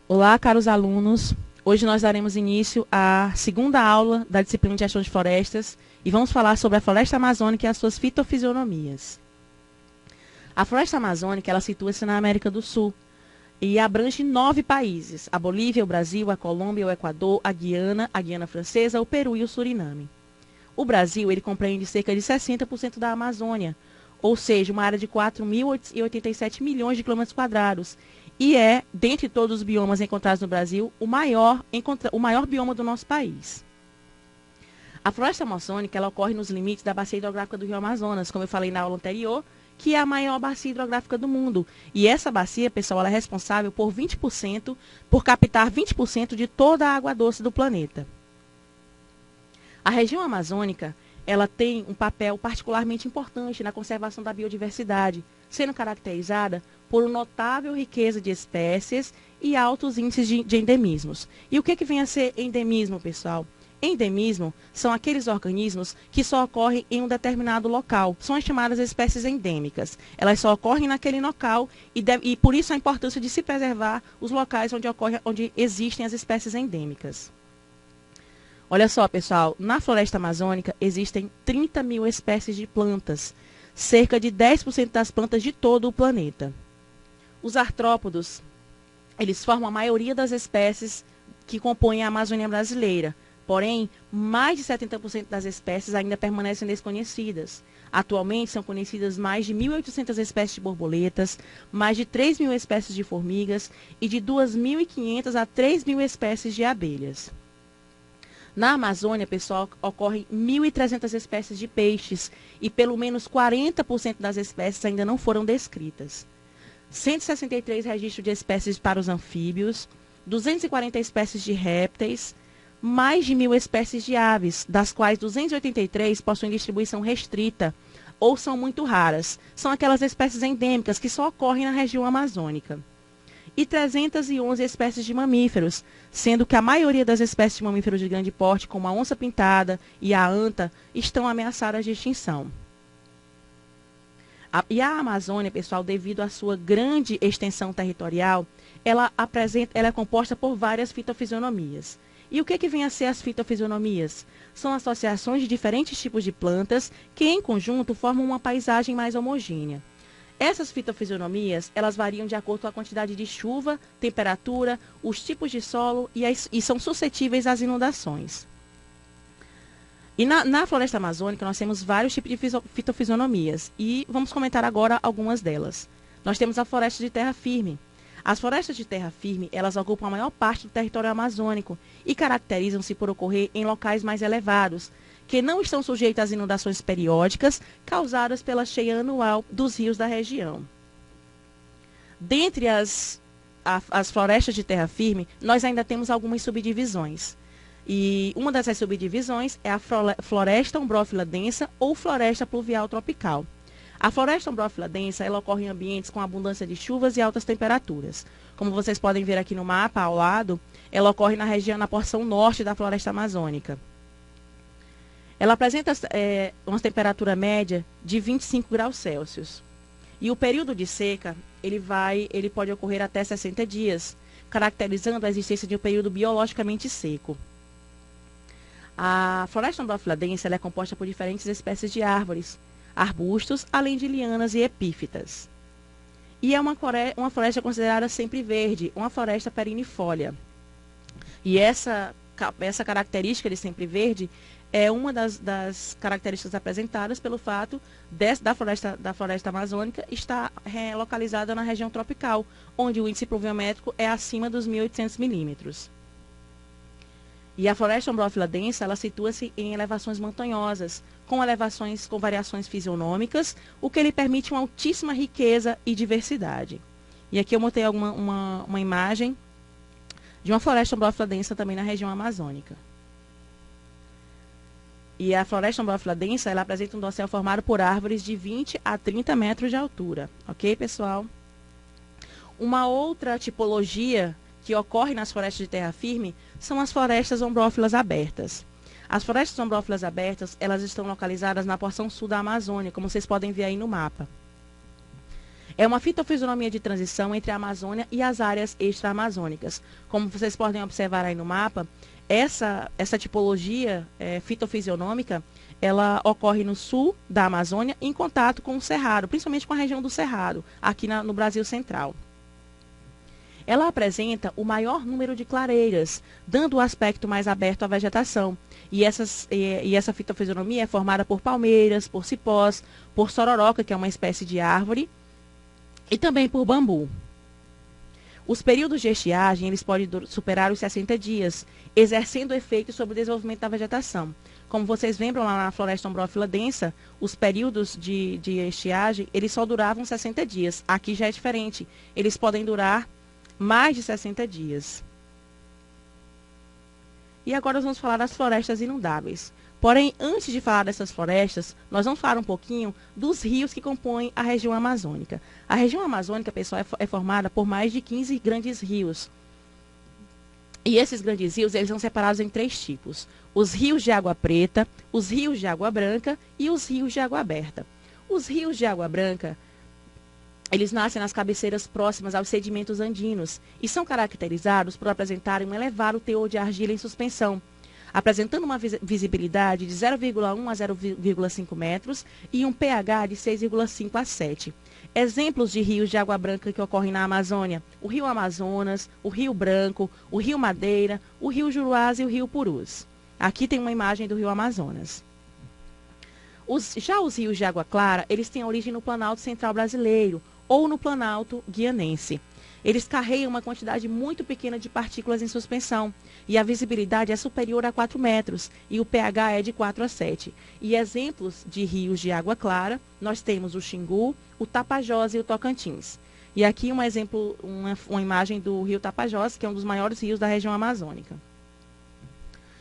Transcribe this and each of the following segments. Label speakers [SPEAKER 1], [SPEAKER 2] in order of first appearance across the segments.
[SPEAKER 1] Olá, caros alunos. Hoje nós daremos início à segunda aula da disciplina de gestão de florestas e vamos falar sobre a floresta amazônica e as suas fitofisionomias. A floresta amazônica, ela situa-se na América do Sul e abrange 9 países: a Bolívia, o Brasil, a Colômbia, o Equador, a Guiana Francesa, o Peru e o Suriname. O Brasil, ele compreende cerca de 60% da Amazônia, ou seja, uma área de 4.087 milhões de quilômetros quadrados, e é, dentre todos os biomas encontrados no Brasil, o maior bioma do nosso país. A floresta amazônica, ela ocorre nos limites da bacia hidrográfica do Rio Amazonas, como eu falei na aula anterior, que é a maior bacia hidrográfica do mundo. E essa bacia, pessoal, ela é responsável por captar 20% de toda a água doce do planeta. A região amazônica, ela tem um papel particularmente importante na conservação da biodiversidade, sendo caracterizada por uma notável riqueza de espécies e altos índices de endemismos. E o que vem a ser endemismo, pessoal? Endemismo são aqueles organismos que só ocorrem em um determinado local. São as chamadas espécies endêmicas. Elas só ocorrem naquele local e por isso a importância de se preservar os locais onde existem as espécies endêmicas. Olha só, pessoal, na floresta amazônica existem 30 mil espécies de plantas, cerca de 10% das plantas de todo o planeta. Os artrópodos, eles formam a maioria das espécies que compõem a Amazônia brasileira. Porém, mais de 70% das espécies ainda permanecem desconhecidas. Atualmente, são conhecidas mais de 1.800 espécies de borboletas, mais de 3.000 espécies de formigas e de 2.500 a 3.000 espécies de abelhas. Na Amazônia, pessoal, ocorrem 1.300 espécies de peixes e pelo menos 40% das espécies ainda não foram descritas. 163 registros de espécies para os anfíbios, 240 espécies de répteis, mais de 1.000 espécies de aves, das quais 283 possuem distribuição restrita ou são muito raras. São aquelas espécies endêmicas que só ocorrem na região amazônica. E 311 espécies de mamíferos, sendo que a maioria das espécies de mamíferos de grande porte, como a onça-pintada e a anta, estão ameaçadas de extinção. E a Amazônia, pessoal, devido à sua grande extensão territorial, ela é composta por várias fitofisionomias. E o que vem a ser as fitofisionomias? São associações de diferentes tipos de plantas que, em conjunto, formam uma paisagem mais homogênea. Essas fitofisionomias, elas variam de acordo com a quantidade de chuva, temperatura, os tipos de solo e são suscetíveis às inundações. E na floresta amazônica, nós temos vários tipos de fitofisionomias e vamos comentar agora algumas delas. Nós temos a floresta de terra firme. As florestas de terra firme, elas ocupam a maior parte do território amazônico e caracterizam-se por ocorrer em locais mais elevados, que não estão sujeitos às inundações periódicas causadas pela cheia anual dos rios da região. Dentre as florestas de terra firme, nós ainda temos algumas subdivisões. E uma dessas subdivisões é a floresta umbrófila densa ou floresta pluvial tropical. A floresta umbrófila densa, ela ocorre em ambientes com abundância de chuvas e altas temperaturas. Como vocês podem ver aqui no mapa ao lado, ela ocorre na porção norte da floresta amazônica. Ela apresenta uma temperatura média de 25 graus Celsius. E o período de seca, ele pode ocorrer até 60 dias, caracterizando a existência de um período biologicamente seco. A floresta umbrófila densa é composta por diferentes espécies de árvores, arbustos, além de lianas e epífitas. E é uma floresta considerada sempre verde, uma floresta perennifólia. E essa característica de sempre verde é uma das características apresentadas pelo fato da floresta amazônica estar localizada na região tropical, onde o índice pluviométrico é acima dos 1.800 milímetros. E a floresta umbrófila densa, ela situa-se em elevações montanhosas, com variações fisionômicas, o que lhe permite uma altíssima riqueza e diversidade. E aqui eu mostrei uma imagem de uma floresta umbrófila densa também na região amazônica. E a floresta ombrófila densa, ela apresenta um dossel formado por árvores de 20 a 30 metros de altura. Ok, pessoal? Uma outra tipologia que ocorre nas florestas de terra firme são as florestas ombrófilas abertas. As florestas ombrófilas abertas, elas estão localizadas na porção sul da Amazônia, como vocês podem ver aí no mapa. É uma fitofisionomia de transição entre a Amazônia e as áreas extra-amazônicas. Como vocês podem observar aí no mapa, essa tipologia fitofisionômica, ela ocorre no sul da Amazônia em contato com o Cerrado, principalmente com a região do Cerrado, aqui no Brasil Central. Ela apresenta o maior número de clareiras, dando o aspecto mais aberto à vegetação. E essa fitofisionomia é formada por palmeiras, por cipós, por sororoca, que é uma espécie de árvore, e também por bambu. Os períodos de estiagem, eles podem superar os 60 dias, exercendo efeito sobre o desenvolvimento da vegetação. Como vocês lembram lá na floresta ombrófila densa, os períodos de estiagem, eles só duravam 60 dias. Aqui já é diferente, eles podem durar mais de 60 dias. E agora nós vamos falar das florestas inundáveis. Porém, antes de falar dessas florestas, nós vamos falar um pouquinho dos rios que compõem a região amazônica. A região amazônica, pessoal, é formada por mais de 15 grandes rios. E esses grandes rios, eles são separados em 3 tipos. Os rios de água preta, os rios de água branca e os rios de água aberta. Os rios de água branca, eles nascem nas cabeceiras próximas aos sedimentos andinos e são caracterizados por apresentarem um elevado teor de argila em suspensão, apresentando uma visibilidade de 0,1 a 0,5 metros e um pH de 6,5 a 7. Exemplos de rios de água branca que ocorrem na Amazônia: o Rio Amazonas, o Rio Branco, o Rio Madeira, o Rio Juruás e o Rio Purus. Aqui tem uma imagem do Rio Amazonas. Já os rios de água clara, eles têm origem no Planalto Central brasileiro ou no Planalto guianense. Eles carregam uma quantidade muito pequena de partículas em suspensão e a visibilidade é superior a 4 metros e o pH é de 4 a 7. E exemplos de rios de água clara, nós temos o Xingu, o Tapajós e o Tocantins. E aqui um exemplo, uma imagem do rio Tapajós, que é um dos maiores rios da região amazônica.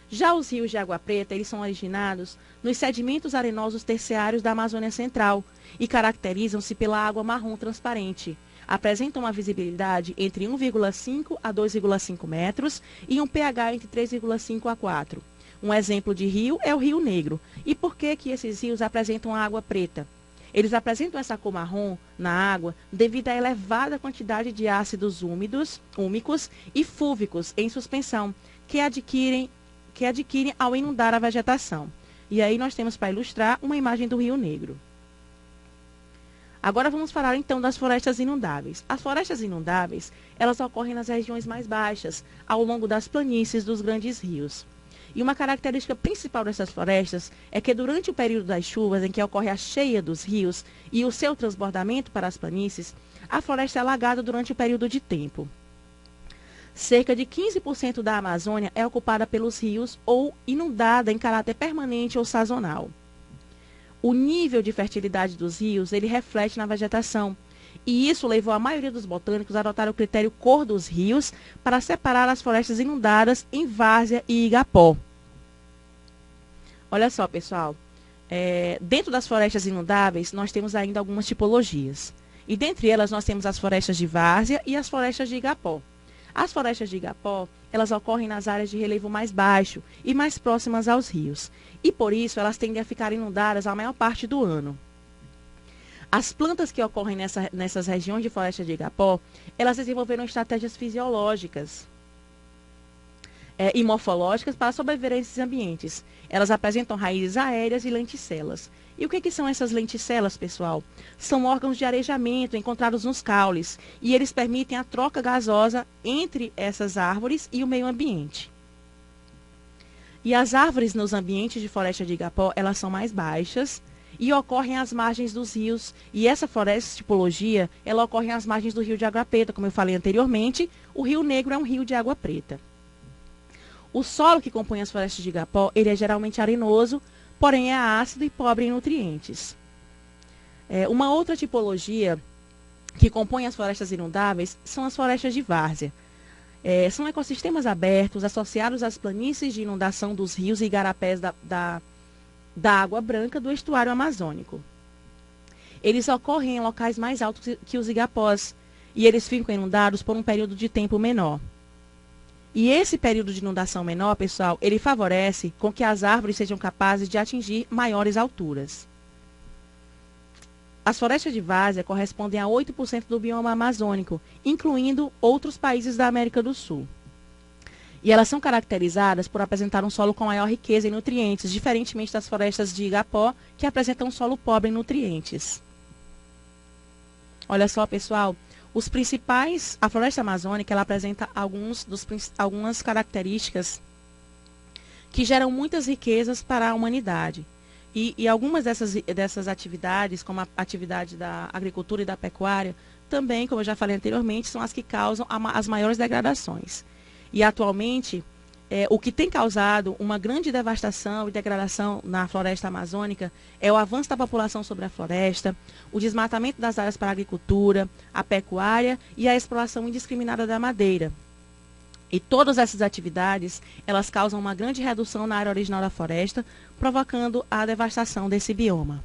[SPEAKER 1] Já os rios de água preta, eles são originados nos sedimentos arenosos terciários da Amazônia Central e caracterizam-se pela água marrom transparente. Apresentam uma visibilidade entre 1,5 a 2,5 metros e um pH entre 3,5 a 4. Um exemplo de rio é o Rio Negro. E por que esses rios apresentam água preta? Eles apresentam essa cor marrom na água devido à elevada quantidade de ácidos úmicos e fúvicos em suspensão que adquirem ao inundar a vegetação. E aí nós temos para ilustrar uma imagem do Rio Negro. Agora vamos falar então das florestas inundáveis. As florestas inundáveis, elas ocorrem nas regiões mais baixas, ao longo das planícies dos grandes rios. E uma característica principal dessas florestas é que durante o período das chuvas, em que ocorre a cheia dos rios e o seu transbordamento para as planícies, a floresta é alagada durante o período de tempo. Cerca de 15% da Amazônia é ocupada pelos rios ou inundada em caráter permanente ou sazonal. O nível de fertilidade dos rios, ele reflete na vegetação, e isso levou a maioria dos botânicos a adotar o critério cor dos rios para separar as florestas inundadas em várzea e igapó. Olha só, pessoal, dentro das florestas inundáveis, nós temos ainda algumas tipologias. E dentre elas, nós temos as florestas de várzea e as florestas de igapó. As florestas de igapó, elas ocorrem nas áreas de relevo mais baixo e mais próximas aos rios. E por isso, elas tendem a ficar inundadas a maior parte do ano. As plantas que ocorrem nessas regiões de floresta de igapó, elas desenvolveram estratégias fisiológicas e morfológicas para sobreviver a esses ambientes. Elas apresentam raízes aéreas e lenticelas. E o que são essas lenticelas, pessoal? São órgãos de arejamento encontrados nos caules e eles permitem a troca gasosa entre essas árvores e o meio ambiente. E as árvores nos ambientes de floresta de igapó, elas são mais baixas e ocorrem às margens dos rios. E essa floresta tipologia, ela ocorre às margens do rio de Água Preta, como eu falei anteriormente. O Rio Negro é um rio de água preta. O solo que compõe as florestas de igapó, ele é geralmente arenoso, porém é ácido e pobre em nutrientes. Uma outra tipologia que compõe as florestas inundáveis são as florestas de várzea. São ecossistemas abertos associados às planícies de inundação dos rios e igarapés da água branca do estuário amazônico. Eles ocorrem em locais mais altos que os igapós e eles ficam inundados por um período de tempo menor. E esse período de inundação menor, pessoal, ele favorece com que as árvores sejam capazes de atingir maiores alturas. As florestas de várzea correspondem a 8% do bioma amazônico, incluindo outros países da América do Sul. E elas são caracterizadas por apresentar um solo com maior riqueza em nutrientes, diferentemente das florestas de igapó, que apresentam um solo pobre em nutrientes. Olha só, pessoal, a floresta amazônica ela apresenta algumas características que geram muitas riquezas para a humanidade. E algumas dessas atividades, como a atividade da agricultura e da pecuária, também, como eu já falei anteriormente, são as que causam as maiores degradações. E atualmente, o que tem causado uma grande devastação e degradação na floresta amazônica é o avanço da população sobre a floresta, o desmatamento das áreas para a agricultura, a pecuária e a exploração indiscriminada da madeira. E todas essas atividades, elas causam uma grande redução na área original da floresta, provocando a devastação desse bioma.